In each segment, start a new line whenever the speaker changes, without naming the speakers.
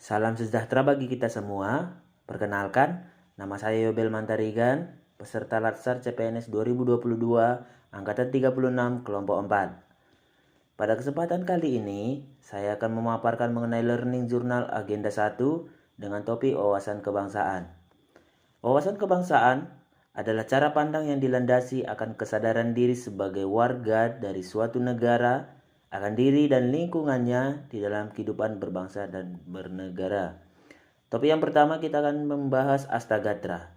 Salam sejahtera bagi kita semua. Perkenalkan, nama saya Yobel Mantarigan, peserta Latsar CPNS 2022, Angkatan 36, Kelompok 4. Pada kesempatan kali ini, saya akan memaparkan mengenai Learning Journal Agenda 1 dengan topik wawasan kebangsaan. Wawasan kebangsaan adalah cara pandang yang dilandasi akan kesadaran diri sebagai warga dari suatu negara, akan diri dan lingkungannya di dalam kehidupan berbangsa dan bernegara. Topik yang pertama kita akan membahas Astagatra.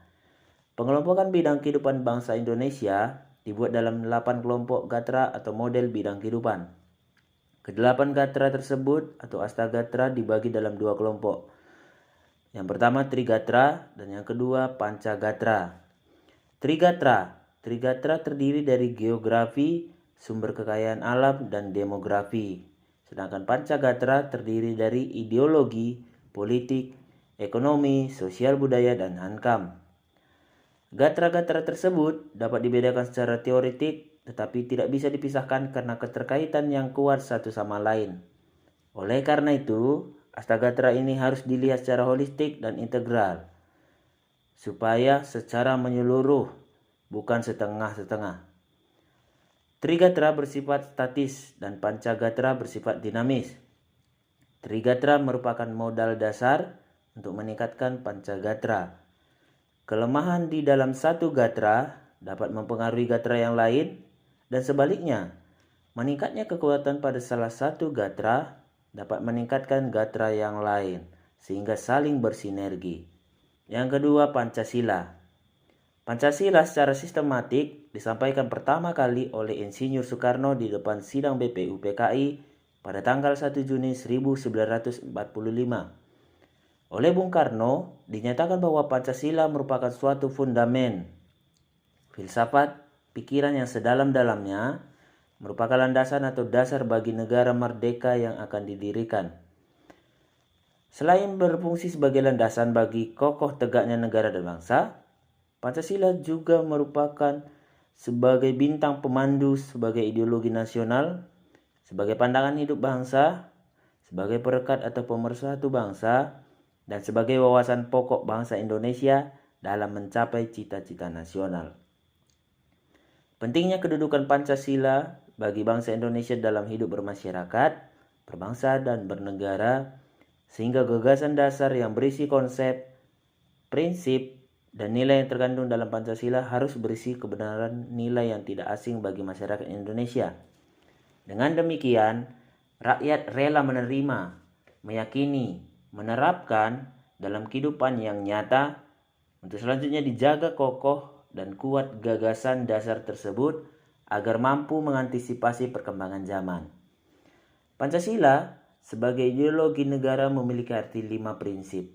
Pengelompokan bidang kehidupan bangsa Indonesia dibuat dalam 8 kelompok gatra atau model bidang kehidupan. Kedelapan gatra tersebut atau Astagatra dibagi dalam 2 kelompok. Yang pertama Trigatra dan yang kedua Pancagatra. Trigatra terdiri dari geografi, sumber kekayaan alam, dan demografi. Sedangkan Pancagatra terdiri dari ideologi, politik, ekonomi, sosial budaya, dan hankam. Gatra-gatra tersebut dapat dibedakan secara teoretik, tetapi tidak bisa dipisahkan karena keterkaitan yang kuat satu sama lain. Oleh karena itu, Astagatra ini harus dilihat secara holistik dan integral, supaya secara menyeluruh, bukan setengah-setengah. Trigatra bersifat statis dan Pancagatra bersifat dinamis. Trigatra merupakan modal dasar untuk meningkatkan Pancagatra. Kelemahan di dalam satu gatra dapat mempengaruhi gatra yang lain, dan sebaliknya, meningkatnya kekuatan pada salah satu gatra dapat meningkatkan gatra yang lain, sehingga saling bersinergi. Yang kedua, Pancasila. Pancasila secara sistematik disampaikan pertama kali oleh Insinyur Soekarno di depan sidang BPUPKI pada tanggal 1 Juni 1945. Oleh Bung Karno, dinyatakan bahwa Pancasila merupakan suatu fundamen, filsafat, pikiran yang sedalam-dalamnya, merupakan landasan atau dasar bagi negara merdeka yang akan didirikan. Selain berfungsi sebagai landasan bagi kokoh tegaknya negara dan bangsa, Pancasila juga merupakan sebagai bintang pemandu, sebagai ideologi nasional, sebagai pandangan hidup bangsa, sebagai perekat atau pemersatu bangsa, dan sebagai wawasan pokok bangsa Indonesia dalam mencapai cita-cita nasional. Pentingnya kedudukan Pancasila bagi bangsa Indonesia dalam hidup bermasyarakat, berbangsa, dan bernegara, sehingga gagasan dasar yang berisi konsep, prinsip, dan nilai yang terkandung dalam Pancasila harus berisi kebenaran nilai yang tidak asing bagi masyarakat Indonesia. Dengan demikian, rakyat rela menerima, meyakini, menerapkan dalam kehidupan yang nyata untuk selanjutnya dijaga kokoh dan kuat gagasan dasar tersebut agar mampu mengantisipasi perkembangan zaman. Pancasila sebagai ideologi negara memiliki arti 5 prinsip.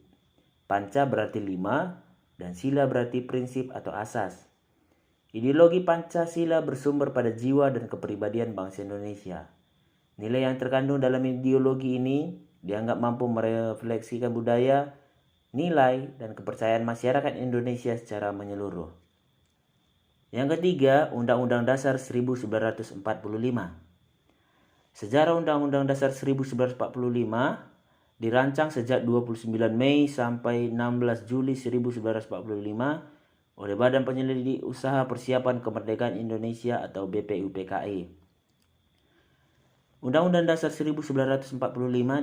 Panca berarti 5 dan sila berarti prinsip atau asas. Ideologi Pancasila bersumber pada jiwa dan kepribadian bangsa Indonesia. Nilai yang terkandung dalam ideologi ini dianggap mampu merefleksikan budaya, nilai, dan kepercayaan masyarakat Indonesia secara menyeluruh. Yang ketiga, Undang-Undang Dasar 1945. Sejarah Undang-Undang Dasar 1945 dirancang sejak 29 Mei sampai 16 Juli 1945 oleh Badan Penyelidik Usaha Persiapan Kemerdekaan Indonesia atau BPUPKI. Undang-Undang Dasar 1945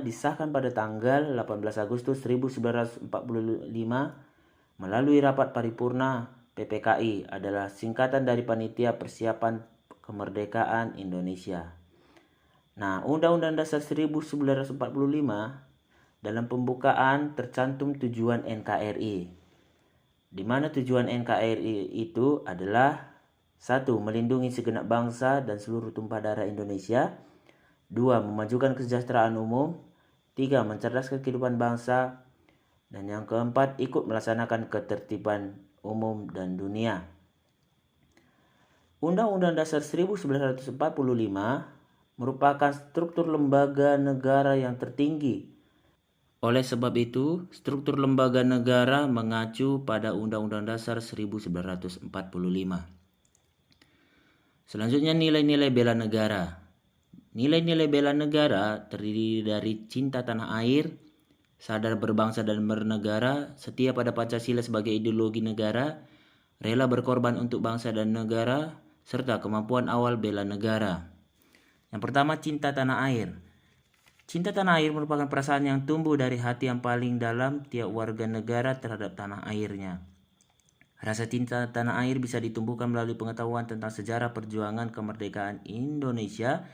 disahkan pada tanggal 18 Agustus 1945 melalui rapat paripurna. PPKI adalah singkatan dari Panitia Persiapan Kemerdekaan Indonesia. Nah, Undang-Undang Dasar 1945 dalam pembukaan tercantum tujuan NKRI, di mana tujuan NKRI itu adalah 1. Melindungi segenap bangsa dan seluruh tumpah darah Indonesia. 2. Memajukan kesejahteraan umum. 3. Mencerdaskan kehidupan bangsa. Dan yang keempat, ikut melaksanakan ketertiban umum dan dunia. Undang-Undang Dasar 1945 merupakan struktur lembaga negara yang tertinggi. Oleh sebab itu, struktur lembaga negara mengacu pada Undang-Undang Dasar 1945. Selanjutnya, nilai-nilai bela negara. Nilai-nilai bela negara terdiri dari cinta tanah air, sadar berbangsa dan bernegara, setia pada Pancasila sebagai ideologi negara, rela berkorban untuk bangsa dan negara, serta kemampuan awal bela negara. Yang pertama, cinta tanah air. Cinta tanah air merupakan perasaan yang tumbuh dari hati yang paling dalam tiap warga negara terhadap tanah airnya. Rasa cinta tanah air bisa ditumbuhkan melalui pengetahuan tentang sejarah perjuangan kemerdekaan Indonesia,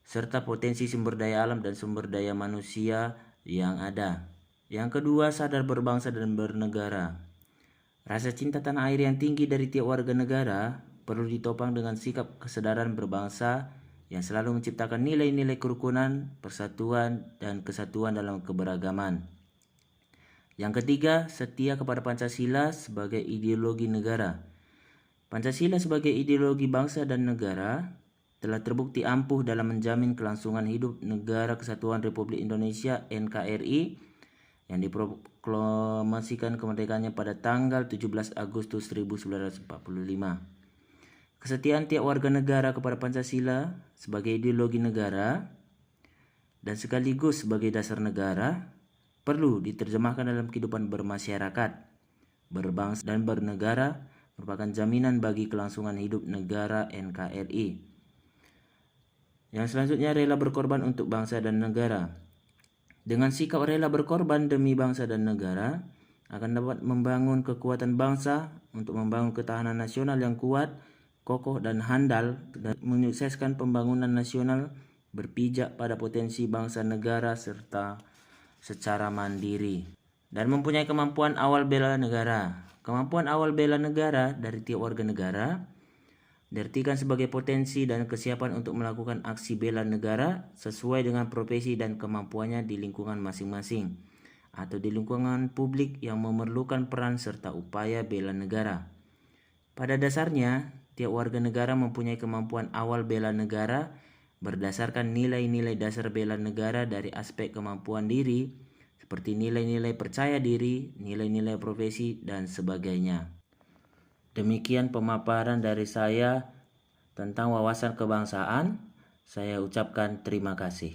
serta potensi sumber daya alam dan sumber daya manusia yang ada. Yang kedua, sadar berbangsa dan bernegara. Rasa cinta tanah air yang tinggi dari tiap warga negara perlu ditopang dengan sikap kesadaran berbangsa yang selalu menciptakan nilai-nilai kerukunan, persatuan, dan kesatuan dalam keberagaman. Yang ketiga, setia kepada Pancasila sebagai ideologi negara. Pancasila sebagai ideologi bangsa dan negara telah terbukti ampuh dalam menjamin kelangsungan hidup Negara Kesatuan Republik Indonesia (NKRI) yang diproklamasikan kemerdekaannya pada tanggal 17 Agustus 1945. Kesetiaan tiap warga negara kepada Pancasila sebagai ideologi negara dan sekaligus sebagai dasar negara perlu diterjemahkan dalam kehidupan bermasyarakat, berbangsa dan bernegara, merupakan jaminan bagi kelangsungan hidup negara NKRI. Yang selanjutnya, rela berkorban untuk bangsa dan negara. Dengan sikap rela berkorban demi bangsa dan negara, akan dapat membangun kekuatan bangsa untuk membangun ketahanan nasional yang kuat, kokoh dan handal, dan menyukseskan pembangunan nasional berpijak pada potensi bangsa negara serta secara mandiri. Dan mempunyai kemampuan awal bela negara. Kemampuan awal bela negara dari tiap warga negara diartikan sebagai potensi dan kesiapan untuk melakukan aksi bela negara sesuai dengan profesi dan kemampuannya di lingkungan masing-masing atau di lingkungan publik yang memerlukan peran serta upaya bela negara. Pada dasarnya, tiap warga negara mempunyai kemampuan awal bela negara berdasarkan nilai-nilai dasar bela negara dari aspek kemampuan diri seperti nilai-nilai percaya diri, nilai-nilai profesi, dan sebagainya. Demikian pemaparan dari saya tentang wawasan kebangsaan. Saya ucapkan terima kasih.